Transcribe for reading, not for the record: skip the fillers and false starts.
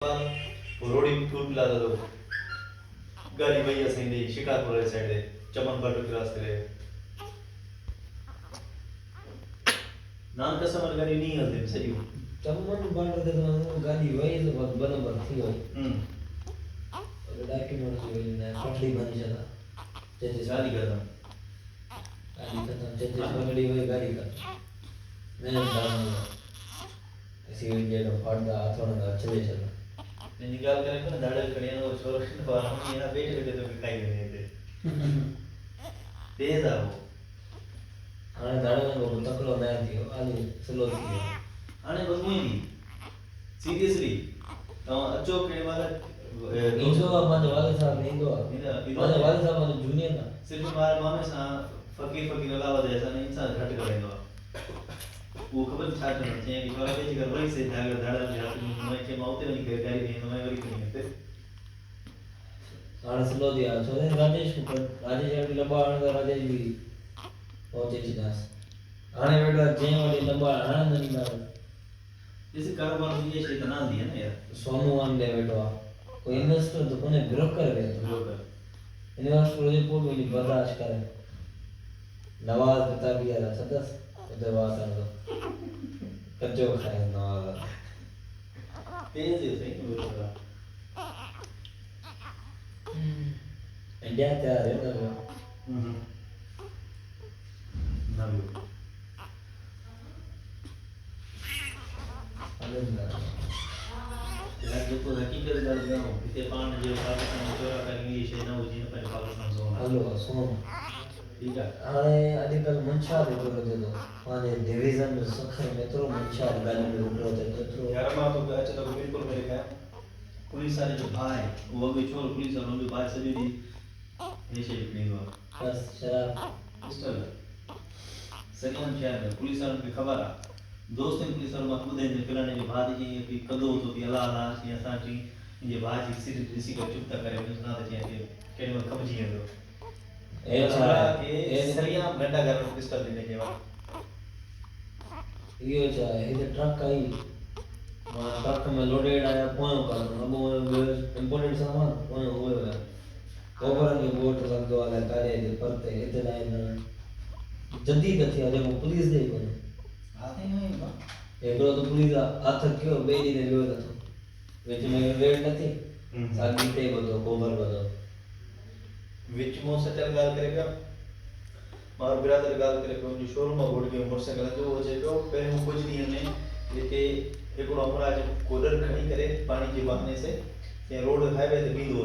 रोडी टूट लाता तो गाड़ी भैया सेंदी शिकारपुर वाली साइड है चमन बाटू के रास्ते रे नाम का समर गाड़ी नहीं आते सही हो चमन बाटू दे तो गाड़ी वही तो बहुत बराबर थी वही और डॉक्यूमेंट वही ना पटली बन जाता जैसे गाड़ी का था जैसे पगड़ी हुई गाड़ी का मैंने डाला ऐसे इंडिया का फाड़ थोड़ा चले चला निकाल कर ना दाढ़ कड़ियां वो छोड़ तो हम यहाँ बैठ बैठे तो खाई नहीं थे तेज आ वो आने दाढ़ में वो तकलो नहीं थी आने स्लो थी आने बस मुझे नहीं सीरियसली तो अच्छो के वाला इंदो हमारे वाले साहब इंदो हमारे वाले साहब हमारे जूनियर ना सिर्फ हमारे मामे सा फकीर फकीर अलावा जैसा नहीं इंसान घट करेगा वो खबर छाट होना चाहिए कि थोड़ा बेच कर वही से धागा धाड़ा ले मैं के माउते वाली कर गाड़ी नहीं मैं वाली नहीं थे आने स्लो दिया छोरे राजेश को राजेश अभी लंबा आने का राजेश भी पहुंचे थी दास आने बेटा जे वाली लंबा आने नहीं मारा जैसे कारोबार में ये शैतान आ दिया ना यार सोनू आन दे बेटा कोई इन्वेस्टर तो कोने ब्रोकर है ब्रोकर इन्वेस्टर जो पोट वाली बर्दाश्त करे नवाज बता भी यार सदस उधर बात आ तो कच्चो खाए नवाज तेज है सही ब्रोकर इंडिया तैयार है ना ना भी यार जो तो हकीकत डाल गया हूँ कितने पान जो पाकिस्तान चोरा करेंगे ये शैतान हो जी ना पहले पाकिस्तान से होना हेलो सुन ठीक है हाणे अॼुकल्ह मुंशाद हिकिड़ो थिए थो पंहिंजे डिवीज़न में सखर में एतिरो मुंशाद गाॾी में हिकिड़ो थिए थो एतिरो यार मां तो अचे तो बिल्कुल मेरे क्या पुलिस वाले जो भाई वो भी छोड़ पुलिस वालों जो भाई सभी दी ये शे नहीं हुआ बस शराब पिस्टल सगन शहर में पुलिस वालों की खबर आ दोस्त ने पुलिस वालों को दे फिलाने जो भाई जी कि कदो तो भी अल्लाह अल्लाह या साची ये भाई जी सिर किसी का चुपता करे मुझे ना तो चाहिए कि में कब जिए तो ए छा ये सरिया घंटा घर में पिस्टल देने के बाद इहो छा हिते ट्रक आई ट्रक में लोडेड आया पोयों करणु अॻो इम्पोर्टेड सामान पोयों उहे हुया कोबरनि जो बोट लॻंदो आहे गाॾीअ जे परते हिते न आहिनि जदीद थी आहे जेको पुलिस ॾेई कोन्हे आते हैं ना हिकिड़ो त पुलिस हथ कयो ॿिए ॾींहुं ते ॿियो नथो विच में रेड न थी साॻी हिते ॿधो कोबर ॿधो विच मो सचल गाल करेगा मार बिरादर गाल करे को जो शोरूम में घोड़ के मोटरसाइकिल जो हो जे को पहले कुछ नहीं ने लेके एकड़ो हमरा जो कोडर खणी करे पानी के बहाने से ये रोड हाईवे ते बींदो